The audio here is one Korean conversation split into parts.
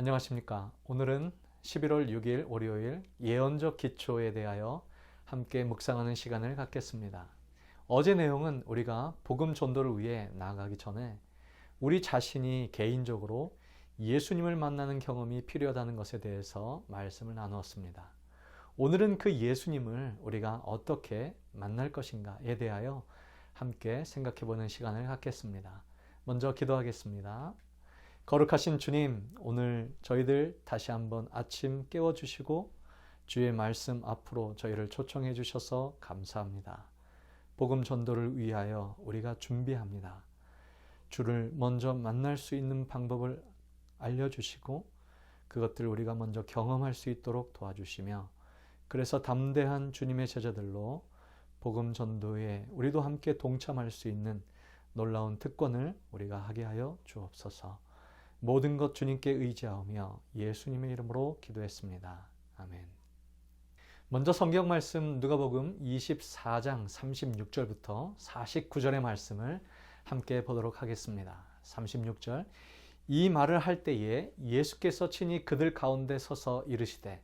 안녕하십니까. 오늘은 11월 6일 월요일 예언적 기초에 대하여 함께 묵상하는 시간을 갖겠습니다. 어제 내용은 우리가 복음 전도를 위해 나아가기 전에 우리 자신이 개인적으로 예수님을 만나는 경험이 필요하다는 것에 대해서 말씀을 나누었습니다. 오늘은 그 예수님을 우리가 어떻게 만날 것인가에 대하여 함께 생각해 보는 시간을 갖겠습니다. 먼저 기도하겠습니다. 거룩하신 주님, 오늘 저희들 다시 한번 아침 깨워주시고 주의 말씀 앞으로 저희를 초청해 주셔서 감사합니다. 복음 전도를 위하여 우리가 준비합니다. 주를 먼저 만날 수 있는 방법을 알려주시고 그것들을 우리가 먼저 경험할 수 있도록 도와주시며 그래서 담대한 주님의 제자들로 복음 전도에 우리도 함께 동참할 수 있는 놀라운 특권을 우리가 하게 하여 주옵소서. 모든 것 주님께 의지하며 예수님의 이름으로 기도했습니다. 아멘. 먼저 성경 말씀 누가복음 24장 36절부터 49절의 말씀을 함께 보도록 하겠습니다. 36절 이 말을 할 때에 예수께서 친히 그들 가운데 서서 이르시되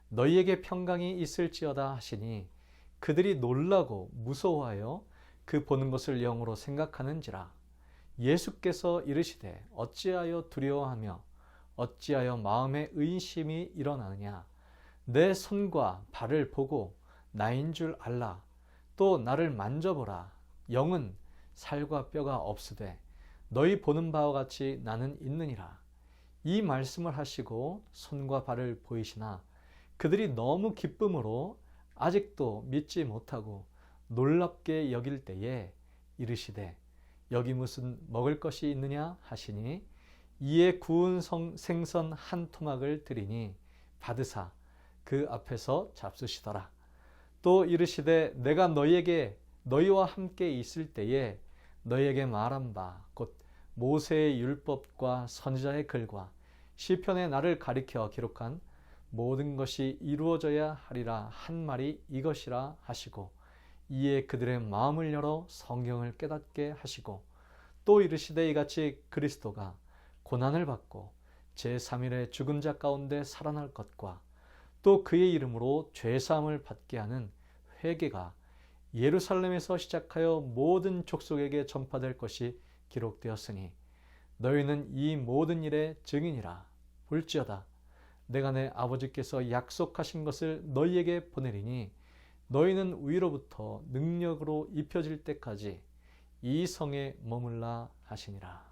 너희에게 평강이 있을지어다 하시니 그들이 놀라고 무서워하여 그 보는 것을 영으로 생각하는지라. 예수께서 이르시되 어찌하여 두려워하며 어찌하여 마음에 의심이 일어나느냐. 내 손과 발을 보고 나인 줄 알라. 또 나를 만져보라. 영은 살과 뼈가 없으되 너희 보는 바와 같이 나는 있느니라. 이 말씀을 하시고 손과 발을 보이시나 그들이 너무 기쁨으로 아직도 믿지 못하고 놀랍게 여길 때에 이르시되 여기 무슨 먹을 것이 있느냐 하시니 이에 구운 생선 한 토막을 드리니 받으사 그 앞에서 잡수시더라. 또 이르시되 내가 너희와 함께 있을 때에 너희에게 말한 바 곧 모세의 율법과 선지자의 글과 시편에 나를 가리켜 기록한 모든 것이 이루어져야 하리라 한 말이 이것이라 하시고 이에 그들의 마음을 열어 성경을 깨닫게 하시고 또 이르시되 이같이 그리스도가 고난을 받고 제3일에 죽은 자 가운데 살아날 것과 또 그의 이름으로 죄사함을 받게 하는 회개가 예루살렘에서 시작하여 모든 족속에게 전파될 것이 기록되었으니 너희는 이 모든 일의 증인이라. 볼지어다 내가 내 아버지께서 약속하신 것을 너희에게 보내리니 너희는 위로부터 능력으로 입혀질 때까지 이 성에 머물라 하시니라.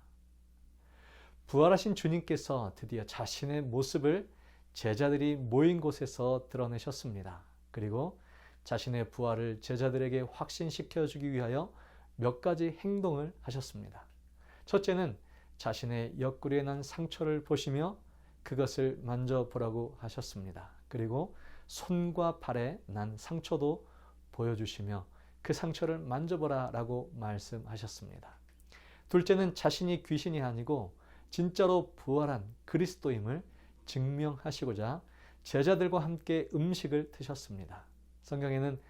부활하신 주님께서 드디어 자신의 모습을 제자들이 모인 곳에서 드러내셨습니다. 그리고 자신의 부활을 제자들에게 확신시켜 주기 위하여 몇 가지 행동을 하셨습니다. 첫째는 자신의 옆구리에 난 상처를 보시며 그것을 만져보라고 하셨습니다. 그리고 손과 발에 난 상처도 보여주시며 그 상처를 만져보라 라고 말씀하셨습니다. 둘째는 자신이 귀신이 아니고 진짜로 부활한 그리스도임을 증명하시고자 제자들과 함께 음식을 드셨습니다. 성경에는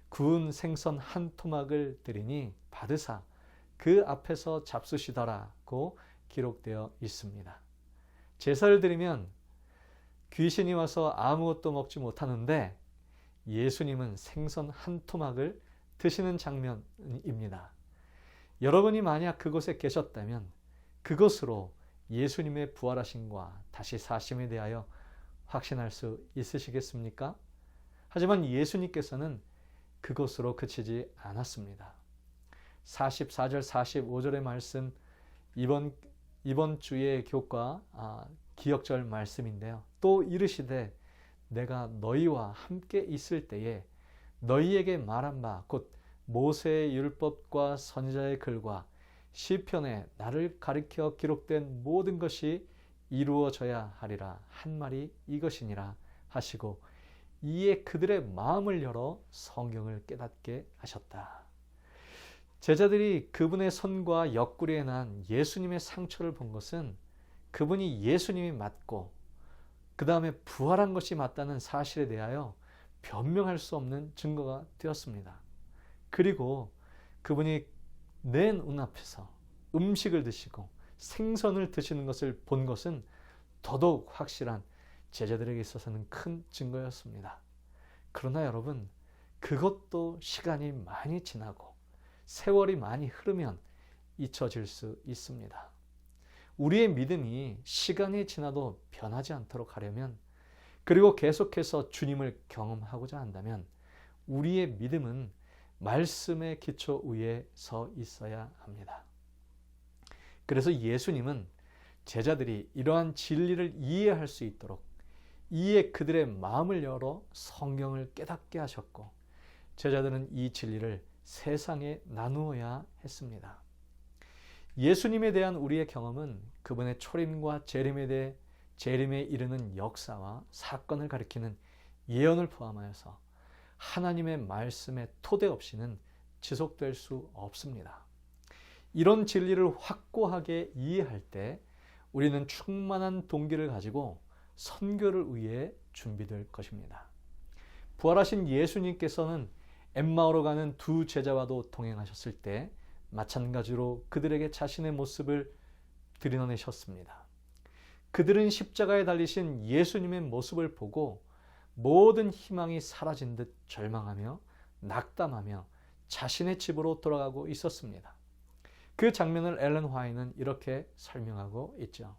구운 생선 한 토막을 드리니 받으사 그 앞에서 잡수시더라고 기록되어 있습니다. 제사를 드리면 귀신이 와서 아무것도 먹지 못하는데 예수님은 생선 한 토막을 드시는 장면입니다. 여러분이 만약 그곳에 계셨다면 그것으로 예수님의 부활하심과 다시 사심에 대하여 확신할 수 있으시겠습니까? 하지만 예수님께서는 그것으로 그치지 않았습니다. 44절 45절의 말씀 이번 주의 교과 기억절 말씀인데요. 또 이르시되 내가 너희와 함께 있을 때에 너희에게 말한 바 곧 모세의 율법과 선지자의 글과 시편에 나를 가리켜 기록된 모든 것이 이루어져야 하리라 한 말이 이것이니라 하시고 이에 그들의 마음을 열어 성경을 깨닫게 하셨다. 제자들이 그분의 손과 옆구리에 난 예수님의 상처를 본 것은 그분이 예수님이 맞고 그 다음에 부활한 것이 맞다는 사실에 대하여 변명할 수 없는 증거가 되었습니다. 그리고 그분이 내 눈앞에서 음식을 드시고 생선을 드시는 것을 본 것은 더더욱 확실한 제자들에게 있어서는 큰 증거였습니다. 그러나 여러분, 그것도 시간이 많이 지나고 세월이 많이 흐르면 잊혀질 수 있습니다. 우리의 믿음이 시간이 지나도 변하지 않도록 하려면, 그리고 계속해서 주님을 경험하고자 한다면 우리의 믿음은 말씀의 기초 위에 서 있어야 합니다. 그래서 예수님은 제자들이 이러한 진리를 이해할 수 있도록 이에 그들의 마음을 열어 성경을 깨닫게 하셨고, 제자들은 이 진리를 세상에 나누어야 했습니다. 예수님에 대한 우리의 경험은 그분의 초림과 재림에 이르는 역사와 사건을 가리키는 예언을 포함하여서 하나님의 말씀의 토대 없이는 지속될 수 없습니다. 이런 진리를 확고하게 이해할 때 우리는 충만한 동기를 가지고 선교를 위해 준비될 것입니다. 부활하신 예수님께서는 엠마오로 가는 두 제자와도 동행하셨을 때 마찬가지로 그들에게 자신의 모습을 드러내셨습니다. 그들은 십자가에 달리신 예수님의 모습을 보고 모든 희망이 사라진 듯 절망하며 낙담하며 자신의 집으로 돌아가고 있었습니다. 그 장면을 엘렌 화이트는 이렇게 설명하고 있죠.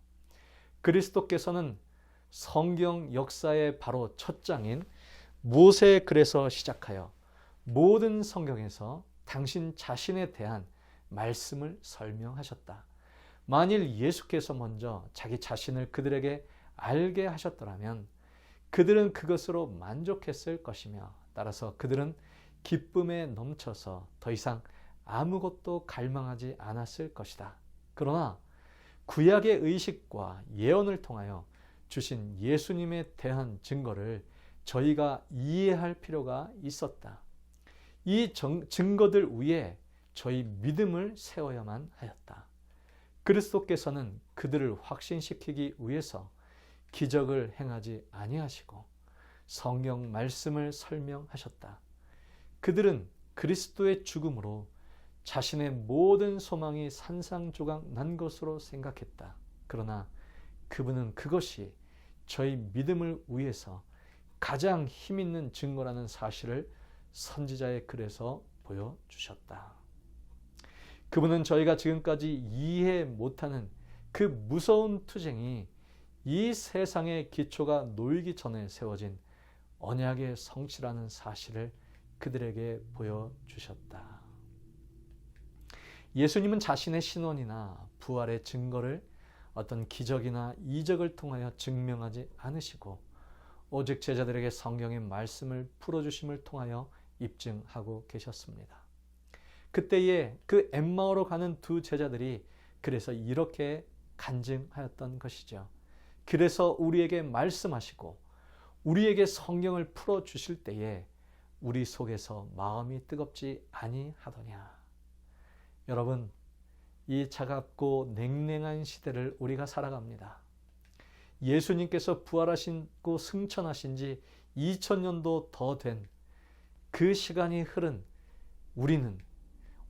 그리스도께서는 성경 역사의 바로 첫 장인 모세의 글에서 시작하여 모든 성경에서 당신 자신에 대한 말씀을 설명하셨다. 만일 예수께서 먼저 자기 자신을 그들에게 알게 하셨더라면 그들은 그것으로 만족했을 것이며, 따라서 그들은 기쁨에 넘쳐서 더 이상 아무것도 갈망하지 않았을 것이다. 그러나 구약의 의식과 예언을 통하여 주신 예수님에 대한 증거를 저희가 이해할 필요가 있었다. 이 증거들 위에 저희 믿음을 세워야만 하였다. 그리스도께서는 그들을 확신시키기 위해서 기적을 행하지 아니하시고 성경 말씀을 설명하셨다. 그들은 그리스도의 죽음으로 자신의 모든 소망이 산산조각 난 것으로 생각했다. 그러나 그분은 그것이 저희 믿음을 위해서 가장 힘있는 증거라는 사실을 선지자의 글에서 보여주셨다. 그분은 저희가 지금까지 이해 못하는 그 무서운 투쟁이 이 세상의 기초가 놓이기 전에 세워진 언약의 성취라는 사실을 그들에게 보여주셨다. 예수님은 자신의 신원이나 부활의 증거를 어떤 기적이나 이적을 통하여 증명하지 않으시고 오직 제자들에게 성경의 말씀을 풀어주심을 통하여 입증하고 계셨습니다. 그때에 그 엠마오로 가는 두 제자들이 그래서 이렇게 간증하였던 것이죠. 그래서 우리에게 말씀하시고 우리에게 성경을 풀어주실 때에 우리 속에서 마음이 뜨겁지 아니하더냐. 여러분, 이 차갑고 냉랭한 시대를 우리가 살아갑니다. 예수님께서 부활하시고 승천하신 지 2000년도 더 된 그 시간이 흐른 우리는,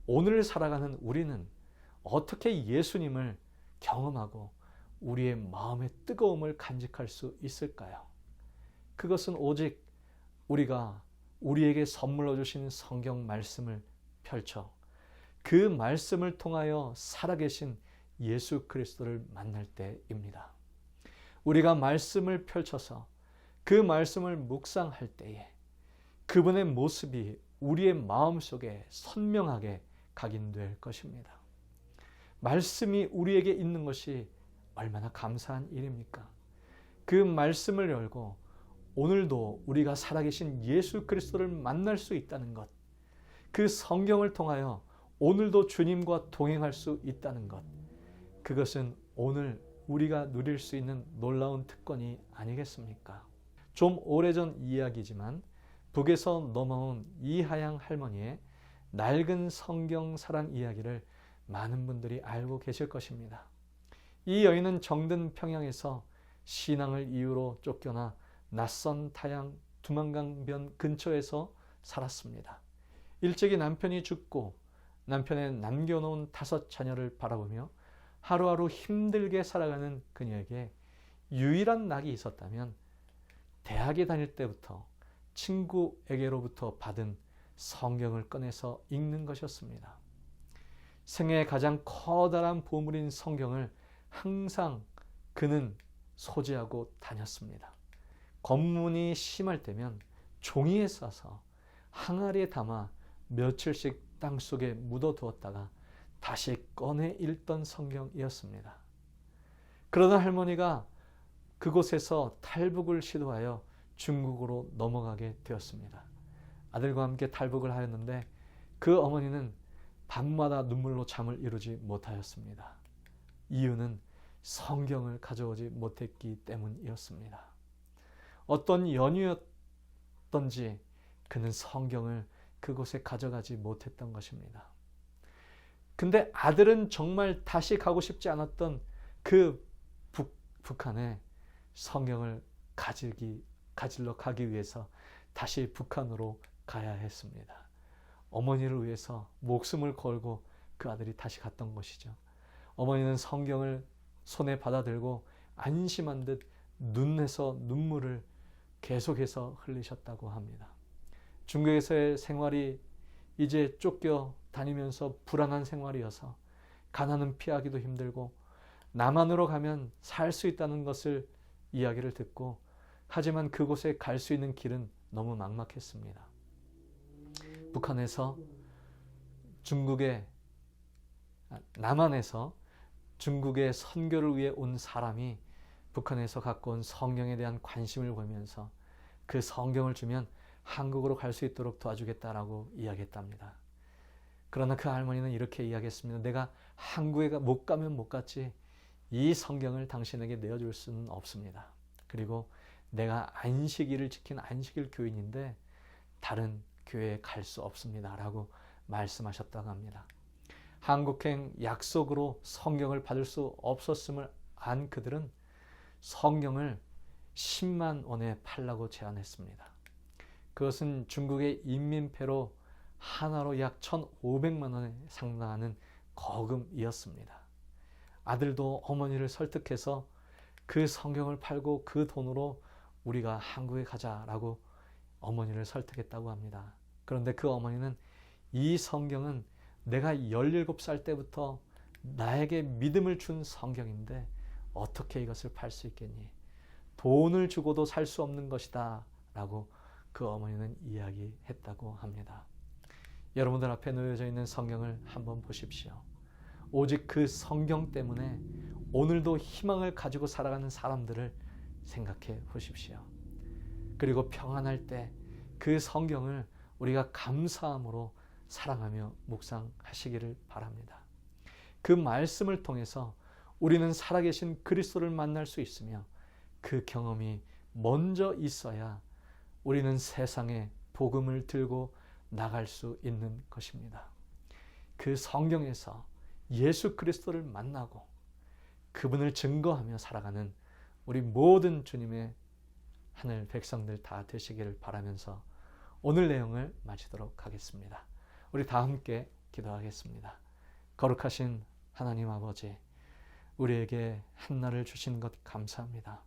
오늘 살아가는 우리는 어떻게 예수님을 경험하고 우리의 마음의 뜨거움을 간직할 수 있을까요? 그것은 오직 우리가 우리에게 선물로 주신 성경 말씀을 펼쳐 그 말씀을 통하여 살아계신 예수 그리스도를 만날 때입니다. 우리가 말씀을 펼쳐서 그 말씀을 묵상할 때에 그분의 모습이 우리의 마음속에 선명하게 각인될 것입니다. 말씀이 우리에게 있는 것이 얼마나 감사한 일입니까? 그 말씀을 열고 오늘도 우리가 살아계신 예수 그리스도를 만날 수 있다는 것, 그 성경을 통하여 오늘도 주님과 동행할 수 있다는 것, 그것은 오늘 우리가 누릴 수 있는 놀라운 특권이 아니겠습니까? 좀 오래전 이야기지만 북에서 넘어온 이하양 할머니의 낡은 성경 사랑 이야기를 많은 분들이 알고 계실 것입니다. 이 여인은 정든 평양에서 신앙을 이유로 쫓겨나 낯선 타양 두만강변 근처에서 살았습니다. 일찍이 남편이 죽고 남편의 남겨놓은 5 자녀를 바라보며 하루하루 힘들게 살아가는 그녀에게 유일한 낙이 있었다면 대학에 다닐 때부터 친구에게로부터 받은 성경을 꺼내서 읽는 것이었습니다. 생애의 가장 커다란 보물인 성경을 항상 그는 소지하고 다녔습니다. 검문이 심할 때면 종이에 싸서 항아리에 담아 며칠씩 땅속에 묻어두었다가 다시 꺼내 읽던 성경이었습니다. 그러던 할머니가 그곳에서 탈북을 시도하여 중국으로 넘어가게 되었습니다. 아들과 함께 탈북을 하였는데 그 어머니는 밤마다 눈물로 잠을 이루지 못하였습니다. 이유는 성경을 가져오지 못했기 때문이었습니다. 어떤 연유였던지 그는 성경을 그곳에 가져가지 못했던 것입니다. 근데 아들은 정말 다시 가고 싶지 않았던 그 북한에 성경을 가지러 가기 위해서 다시 북한으로 가야 했습니다. 어머니를 위해서 목숨을 걸고 그 아들이 다시 갔던 것이죠. 어머니는 성경을 손에 받아들고 안심한 듯 눈에서 눈물을 계속해서 흘리셨다고 합니다. 중국에서의 생활이 이제 쫓겨 다니면서 불안한 생활이어서 가난은 피하기도 힘들고 남한으로 가면 살 수 있다는 것을 이야기를 듣고 하지만 그곳에 갈 수 있는 길은 너무 막막했습니다. 북한에서 남한에서 중국의 선교를 위해 온 사람이 북한에서 갖고 온 성경에 대한 관심을 보이면서 그 성경을 주면 한국으로 갈 수 있도록 도와주겠다라고 이야기했답니다. 그러나 그 할머니는 이렇게 이야기했습니다. 내가 한국에 못 가면 못 갔지 이 성경을 당신에게 내어줄 수는 없습니다. 그리고 내가 안식일을 지킨 안식일 교인인데 다른 교회에 갈 수 없습니다. 라고 말씀하셨다고 합니다. 한국행 약속으로 성경을 받을 수 없었음을 안 그들은 성경을 10만 원에 팔라고 제안했습니다. 그것은 중국의 인민폐로 하나로 약 1,500만 원에 상당하는 거금이었습니다. 아들도 어머니를 설득해서 그 성경을 팔고 그 돈으로 우리가 한국에 가자라고 어머니를 설득했다고 합니다. 그런데 그 어머니는 이 성경은 내가 17살 때부터 나에게 믿음을 준 성경인데 어떻게 이것을 팔 수 있겠니? 돈을 주고도 살 수 없는 것이다 라고 그 어머니는 이야기했다고 합니다. 여러분들 앞에 놓여져 있는 성경을 한번 보십시오. 오직 그 성경 때문에 오늘도 희망을 가지고 살아가는 사람들을 생각해 보십시오. 그리고 평안할 때 그 성경을 우리가 감사함으로 사랑하며 묵상하시기를 바랍니다. 그 말씀을 통해서 우리는 살아계신 그리스도를 만날 수 있으며 그 경험이 먼저 있어야 우리는 세상에 복음을 들고 나갈 수 있는 것입니다. 그 성경에서 예수 그리스도를 만나고 그분을 증거하며 살아가는 우리 모든 주님의 하늘 백성들 다 되시기를 바라면서 오늘 내용을 마치도록 하겠습니다. 우리 다 함께 기도하겠습니다. 거룩하신 하나님 아버지, 우리에게 한날을 주신 것 감사합니다.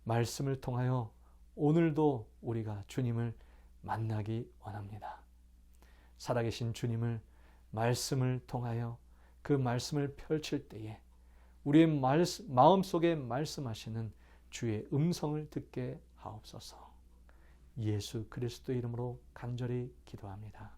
말씀을 통하여 오늘도 우리가 주님을 만나기 원합니다. 살아계신 주님을 말씀을 통하여 그 말씀을 펼칠 때에 우리의 마음속에 말씀하시는 주의 음성을 듣게 하옵소서. 예수 그리스도 이름으로 간절히 기도합니다.